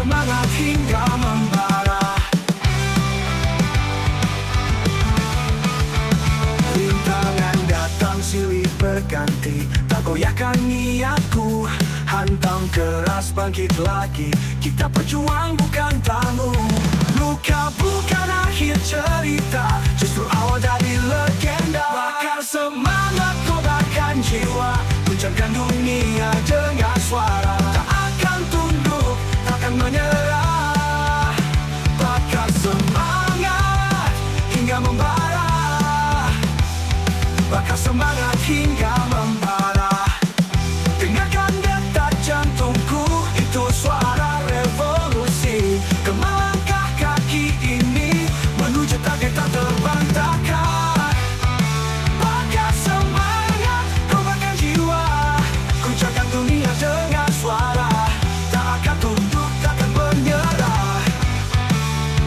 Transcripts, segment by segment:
semangat hingga membara. Rintangan datang silih berganti, tak goyahkan niatku. Hantam keras bangkit lagi, kita berjuang bukan tanggung. Luka bukan akhir cerita, justru awal dari legenda. Bakar semangat, kobarkan jiwa, guncangkan dunia dengan suara. Tak akan tunduk, takkan menyerah. Bakar semangat hingga membara. Bakar semangat hingga membara. Dengarkan detak jantungku, itu suara revolusi. Kemalangkah kaki ini menuju target tak terbantahkan. Bakar semangat, kobarkan jiwa, guncangkan dunia dengan suara. Tak akan tunduk, takkan menyerah.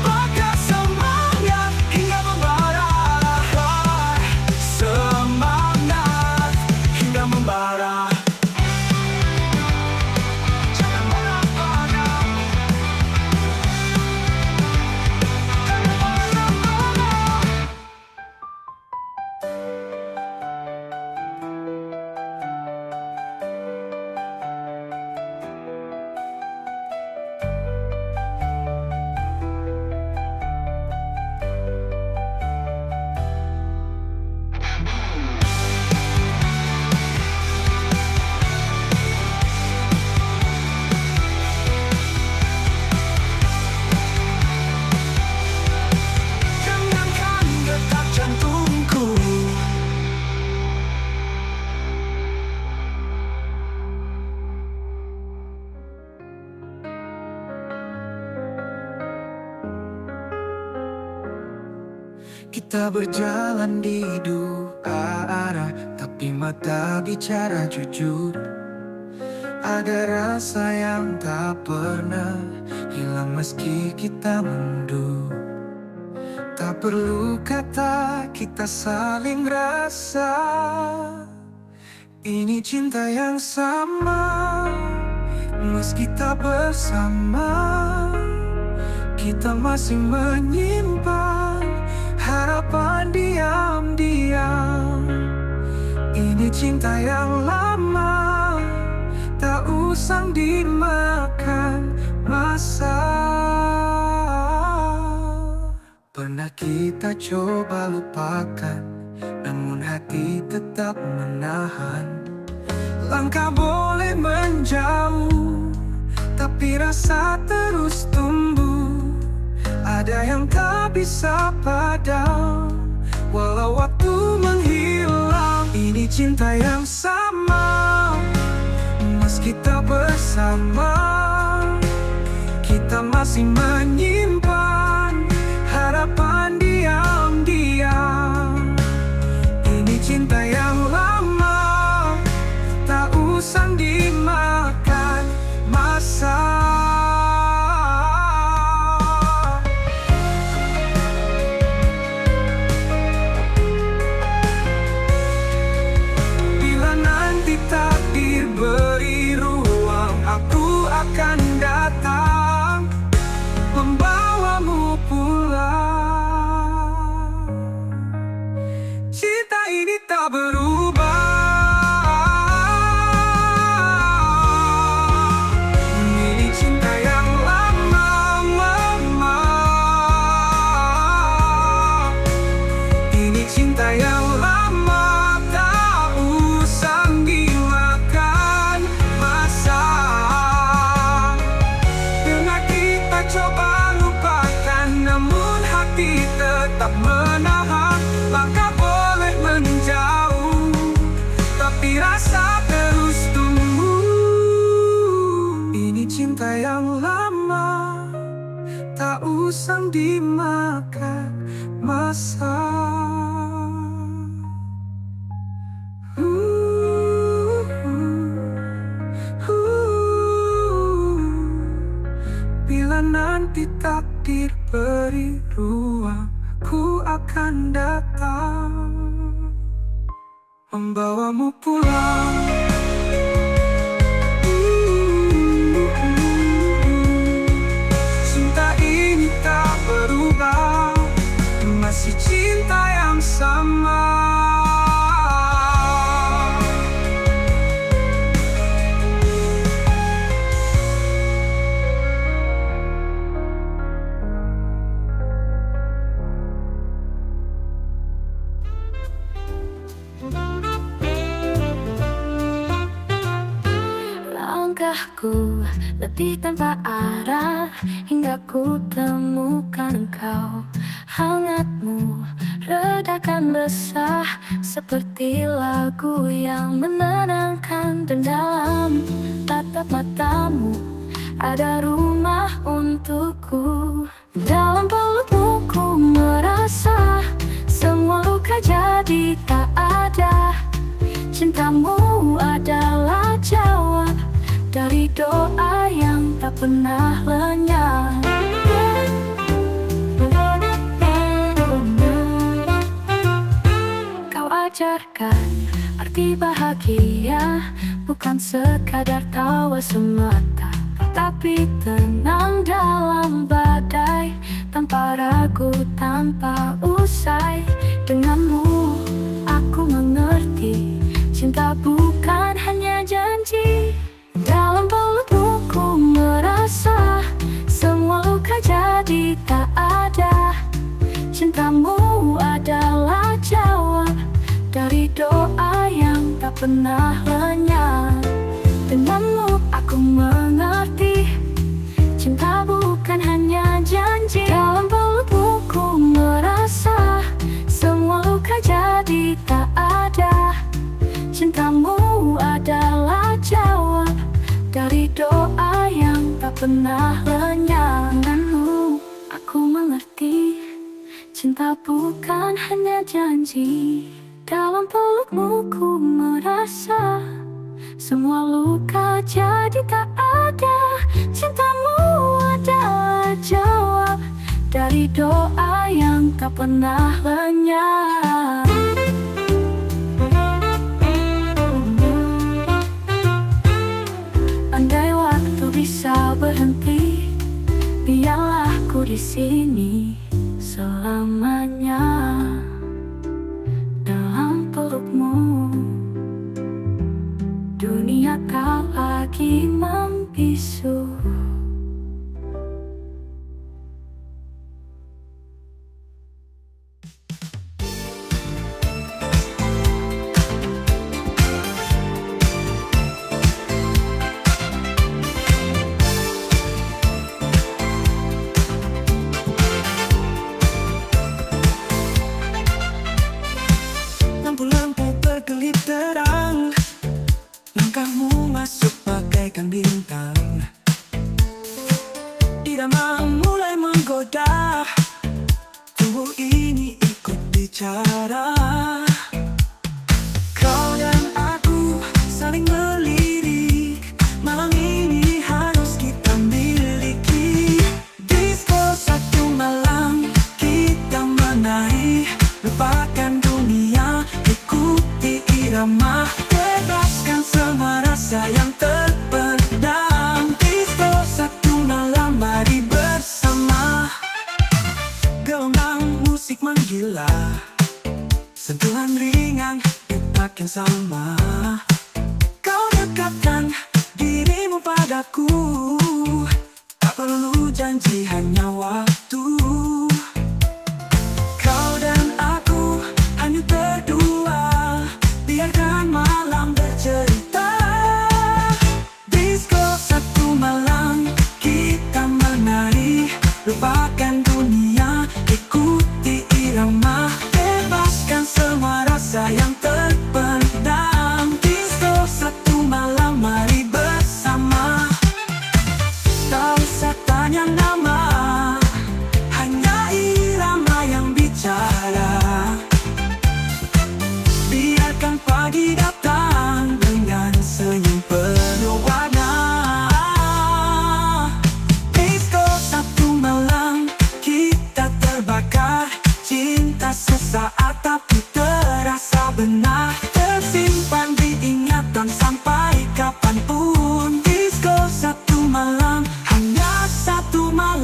Bakar semangat hingga membara. Semangat hingga membara. Jangan marah-marah. Jangan marah-marah. Jangankan detak jantungku. Kita berjalan di dua arah, tapi mata bicara jujur. Ada rasa yang tak pernah hilang meski kita mundur. Tak perlu kata, kita saling rasa. Ini cinta yang sama, meski tak bersama. Kita masih menyimpan harapan diam-diam. Ini cinta yang lama, tak usang dimakan masa. Pernah kita coba lupakan, namun hati tetap menahan. Langkah boleh menjauh, tapi rasa terus tumbuh. Ada yang tak bisa padam, walau waktu menghilang. Ini cinta yang sama, meski tak bersama. Kita masih menyimpan harapan diam-diam. Ini cinta yang lama, tak usang dimakan masa. Takdir beri ruang, aku akan datang membawamu pulang. Cinta ini tak berubah. Ini cinta yang lama, mama. Ini cinta yang lama. Tetap menahan, langkah boleh menjauh, tapi rasa terus tumbuh. Ini cinta yang lama, tak usang dimakan masa. Bila nanti takdir beri ruang, ku akan datang membawamu pulang. ku letih tanpa arah, hingga ku temukan engkau. Hangatmu redakan resah, seperti lagu yang menenangkan. Dan dalam tatap matamu ada rumah untukku. Dalam pelukmu ku merasa semua luka jadi tak ada. Cintamu adalah jawab dari doa yang tak pernah lenyap. Kau ajarkan arti bahagia, bukan sekadar tawa semata, tapi tenang dalam badai, tanpa ragu, tanpa usai. Denganmu aku mengerti, cinta bukan hanya janji. Dalam pelukmu ku merasa semua luka jadi tak ada. Cintamu adalah jawab dari doa yang tak pernah lenyap. Denganmu aku mengerti, cinta bukan hanya janji. Dalam pelukmu ku merasa semua luka jadi tak ada. Cintamu adalah jawab dari doa yang tak pernah lenyap. Denganmu aku mengerti, cinta bukan hanya janji. Dalam pelukmu ku merasa semua luka jadi tak ada. Cintamu adalah jawab dari doa yang tak pernah lenyap. Andai waktu bisa berhenti, biarlah ku di sini selamanya. Dalam pelukmu dunia tak lagi membisu. Lampu-lampu berkelip terang, langkahmu masuk bagaikan bintang. Irama mulai menggoda, tubuh ini ikut bicara. Kau dan aku saling melirik, malam ini harus kita miliki. Disko satu malam kita menari, lupakan dunia, ikuti irama, bebaskan semua rasa yang terpendam. Disko satu malam, mari bersama. Gelombang musik menggila, sentuhan ringan, detak yang sama. Kau dekatkan dirimu padaku, tak perlu janji, hanya waktu. Kau dan aku hanya berdua, biarkan malam bercerita. Disko satu malam kita menari, lupakan dunia, ikuti irama, bebaskan semua rasa yang terpendam. Disko satu malam, mari bersama. Tak usah tanya nama, hanya irama yang bicara. Biarkan pagi datang dengan senyum penuh warna. Disko satu malam kita terbakar, cinta sesaat tapi terasa benar, tersimpan di ingatan sampai kapanpun. Disko satu malam, hanya satu malam.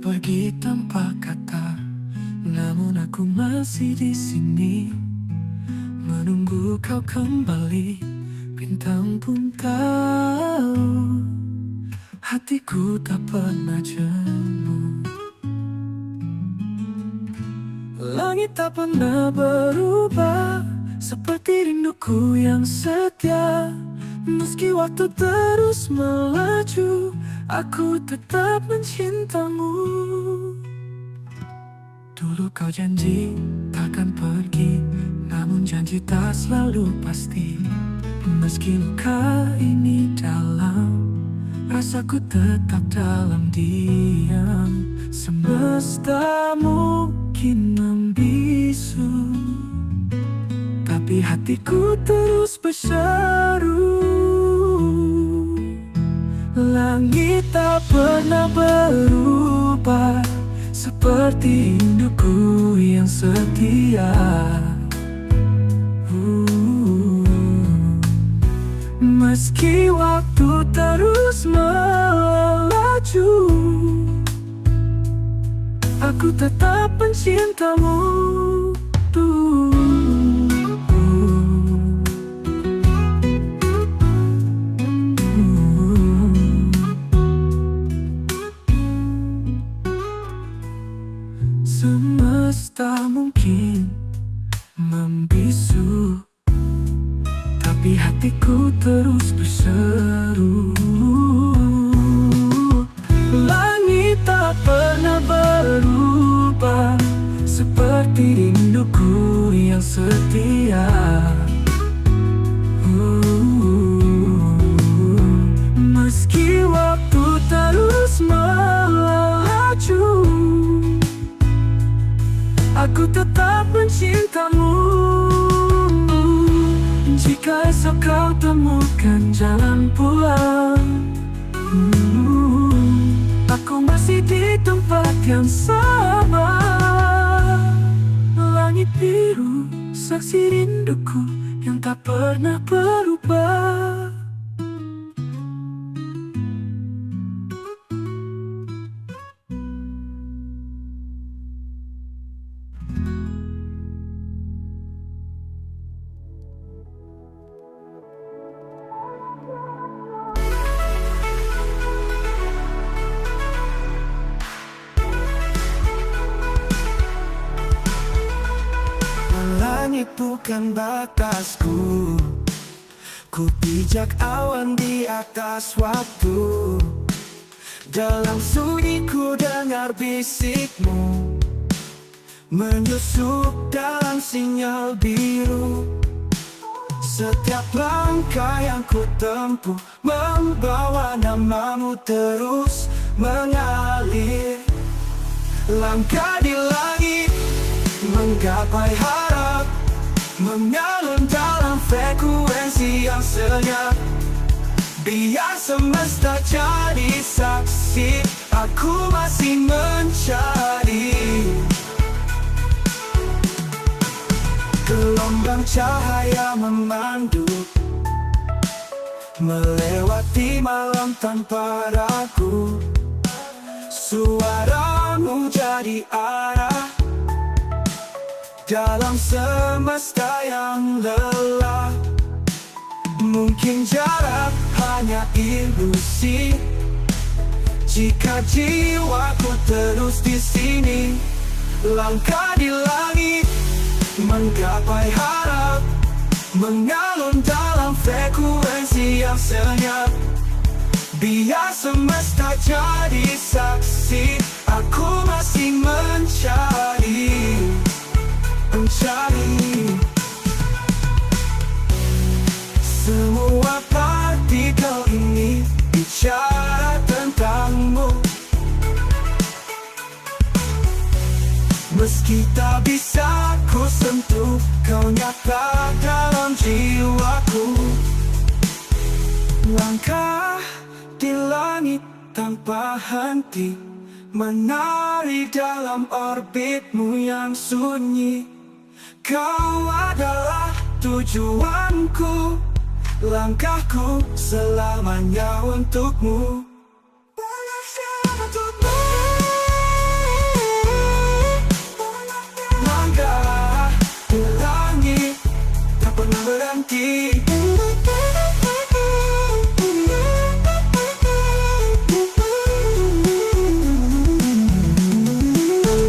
pergi tanpa kata, namun aku masih di sini menunggu kau kembali. Bintang pun tahu hatiku tak pernah jemu. Langit tak pernah berubah, seperti rinduku yang setia. Meski waktu terus melaju, aku tetap mencintamu. Dulu kau janji takkan pergi, namun janji tak selalu pasti. Meski luka ini dalam, rasaku tetap dalam diam. Semesta mungkin membisu, tapi hatiku terus berseru. Langit tak pernah berubah, seperti rinduku yang setia. Meski waktu terus melaju, aku tetap mencintamu. Semesta mungkin membisu, tapi hatiku terus berseru. Langit tak pernah berubah, seperti rinduku yang setia. Meski waktu terus melaju, aku tetap mencintamu. Jika esok kau temukan jalan pulang, aku masih di tempat yang sama. Langit biru, saksi rinduku yang tak pernah berubah. Langit bukan batasku, ku pijak awan di atas waktu. Dalam sunyi ku dengar bisikmu, menyusup dalam sinyal biru. Setiap langkah yang ku tempuh membawa namamu terus mengalir. Langkah di langit menggapai harap, mengalun dalam frekuensi yang senyap. Biar semesta jadi saksi, aku masih mencari. Gelombang cahaya memandu, melewati malam tanpa ragu. Suaramu jadi arah dalam semesta yang lelah. Mungkin jarak hanya ilusi, jika jiwaku terus di sini. Langkah di langit menggapai harap, mengalun dalam frekuensi yang senyap. Biar semesta jadi saksi, aku masih mencari. Semua partikel ini bicara tentangmu. Meski tak bisa ku sentuh, kau nyata dalam jiwaku. Langkah di langit tanpa henti, menari dalam orbitmu yang sunyi. Kau adalah tujuanku, langkahku selamanya untukmu. pernah berhenti.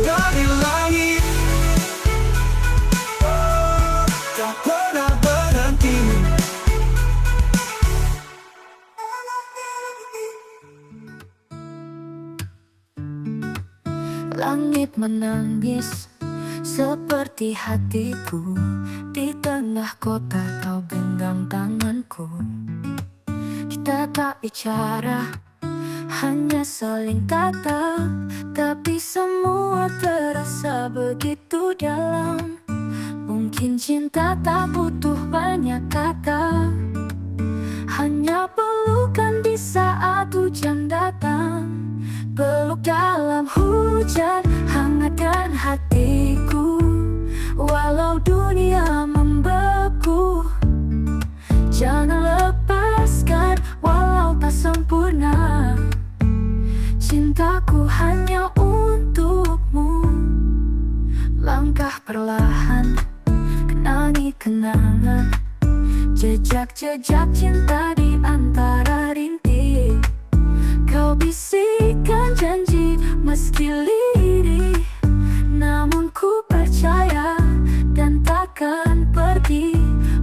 Dari langit tak pernah berhenti. Langit menangis seperti hatiku. Di tengah kota kau genggam tanganku. Kita tak bicara, hanya saling tatap, tapi semua terasa begitu dalam. Mungkin cinta tak butuh banyak kata, hanya pelukan di saat hujan datang. Peluk dalam hujan, hangatkan hatiku. Walau dunia membeku, jangan lepaskan walau tak sempurna. Cintaku hanya untukmu. Langkah perlahan, kenangi kenangan, jejak-jejak cinta di antara rintik. Kau bisikkan janji meski lirih, namun ku percaya dan takkan pergi.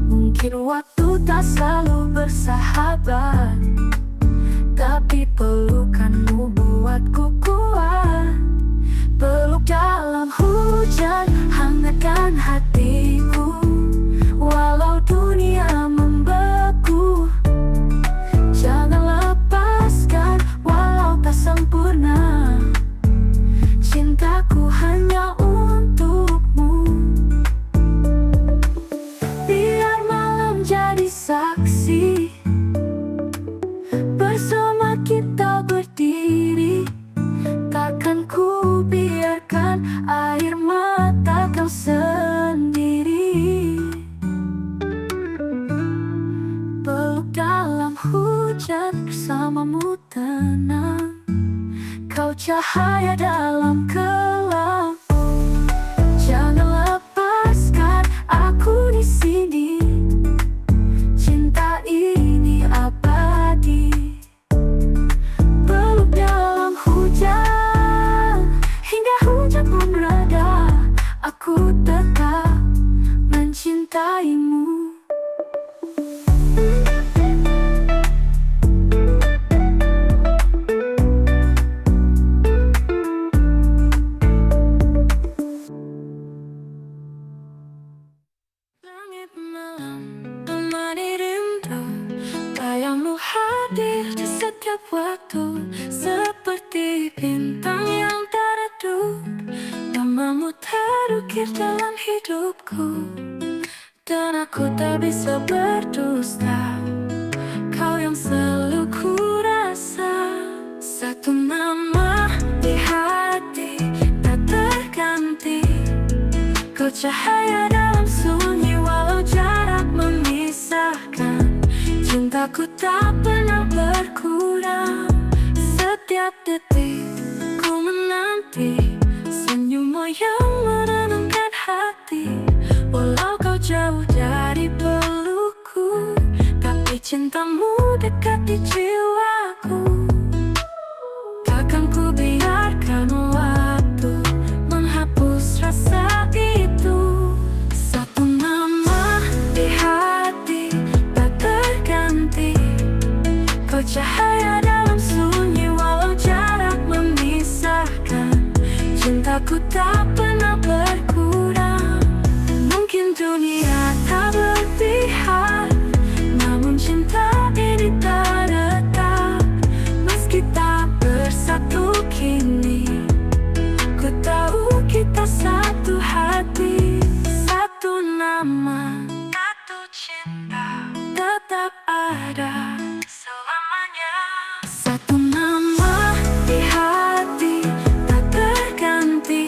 Mungkin waktu tak selalu bersahabat, tapi pelukanmu buatku kuat. Peluk dalam hujan, hangatkan hatiku. Walau dunia membeku, jangan lepaskan walau tak sempurna. Cintaku hanya untukmu. Biar malam jadi saksi, bersama kita berdiri. Takkan ku biarkan air mata kau sendiri. Peluk dalam hujan, bersamamu tenang. Kau cahaya dalam kelam. Jangan lepaskan aku di sini. Cinta ini abadi. Peluk dalam hujan, hingga hujan pun reda. Aku tetap mencintaimu. Langit malam temani rindu, bayangmu hadir di setiap waktu. Seperti bintang yang tak redup, namamu terukir dalam hidupku. Dan aku tak bisa berdusta, kau yang selalu ku rasa. Satu nama di hati tak terganti. Kau cahaya dalam sunyi walau jarak memisahkan. Cintaku tak pernah berkurang. Setiap detik ku menanti senyummu yang menenangkan hati. Walau kau jauh dari pelukku, tapi cintamu dekat di jiwaku. Takkan ku biarkan waktu menghapus rasa itu. Satu nama di hati tak terganti. Kau cahaya dalam sunyi walau jarak memisahkan. Cintaku tak pernah berkurang. Mungkin dunia tak berpihak, namun cinta ini tak retak. Meski tak bersatu kini, ku tahu kita satu hati. Satu nama, satu cinta, tetap ada selamanya. Satu nama di hati tak terganti.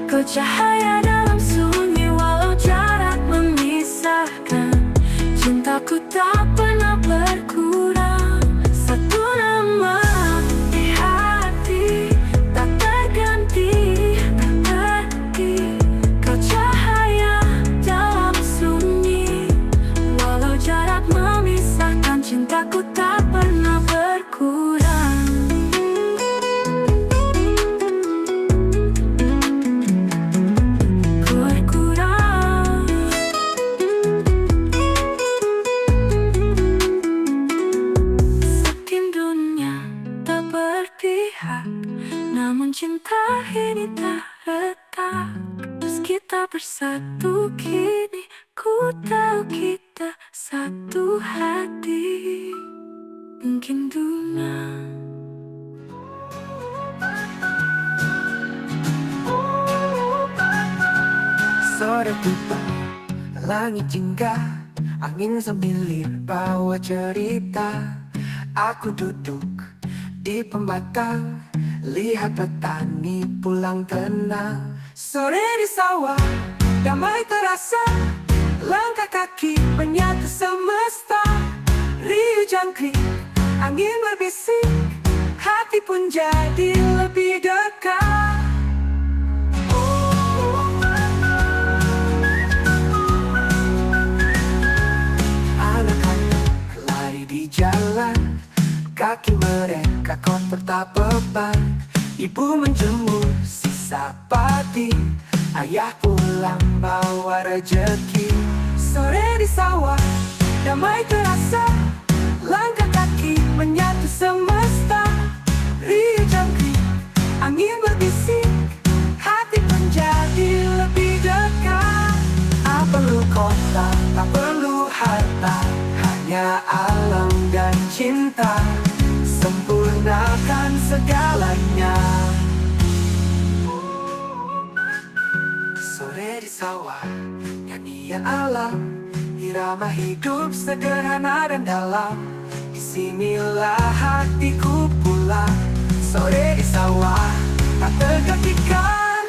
Kau cahaya dalam sunyi walau jarak memisahkan. Cintaku tak pernah berkurang. Satu nama di hati tak terganti, tak pergi. Kau cahaya dalam sunyi Cintaku tak pernah berkurang. Mungkin dunia tak berpihak, namun cinta ini tak retak. Meski tak bersatu kini, ku tahu kita satu hati. Mungkin dunia Sore tiba, langit jingga, angin semilir bawa cerita. Aku duduk di pembakang, lihat petani pulang tenang. Sore di sawah, damai terasa, langkah kaki menyatu semesta. Riuh jangkrik, angin berbisik, hati pun jadi lebih dekat. Anak-anak lari di jalan, kaki mereka kotor tak beban. Ibu menjemur sisa padi, ayah pulang bawa rejeki. Sore di sawah, damai terasa, langkah kaki menyatu semesta. Riuh jangkrik, angin berbisik, hati menjadi lebih dekat. Tak perlu kota, tak perlu harta, hanya alam dan cinta sempurnakan segalanya. Sore di sawah, nyanyian alam, irama hidup sederhana dan dalam. Disinilah hatiku pulang. Sore di sawah, tak tergantikan.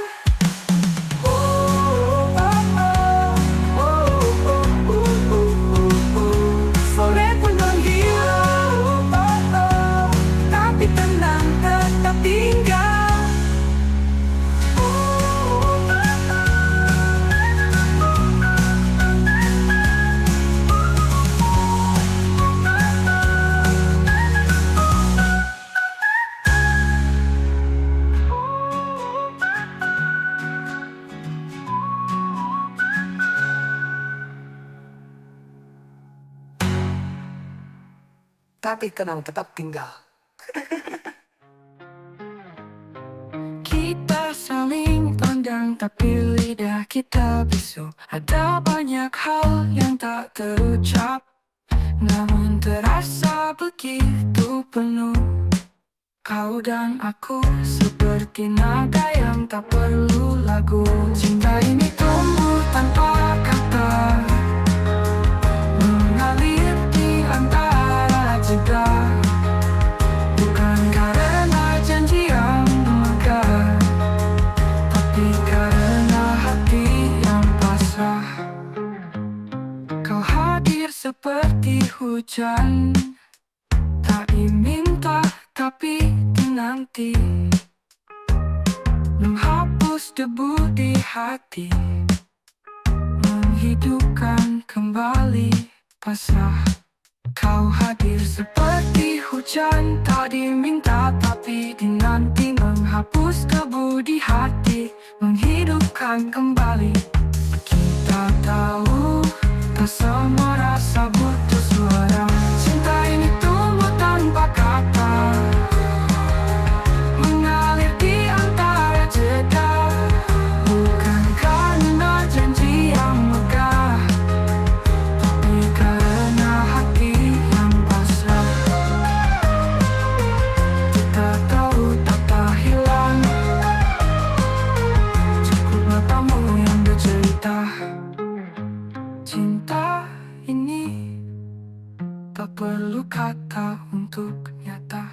Sore pun menghilang, tapi tenang tetap tinggal. Tapi kenang tetap tinggal. kita saling pandang, tapi lidah kita bisu. Ada banyak hal yang tak terucap, namun terasa begitu penuh. Kau dan aku seperti nada yang tak perlu lagu. Cinta ini tumbuh tanpa kata, mengalir di antara jeda. Bukan karena janji yang megah, tapi karena hati yang pasrah. Kau hadir seperti hujan, tak diminta tapi dinanti, menghapus debu di hati, menghidupkan kembali pasrah. Kau hadir seperti hujan, tak diminta tapi dinanti, menghapus debu di hati, menghidupkan kembali. Kita tahu tak semua rasa butuh suara. Cinta ini tumbuh tanpa kata, mengalir di antara jeda. Bukan karena janji yang megah, tapi karena hati yang pasrah. Kita tahu tak hilang, cukup matamu yang bercerita. Cinta ini tak perlu kata untuk nyata.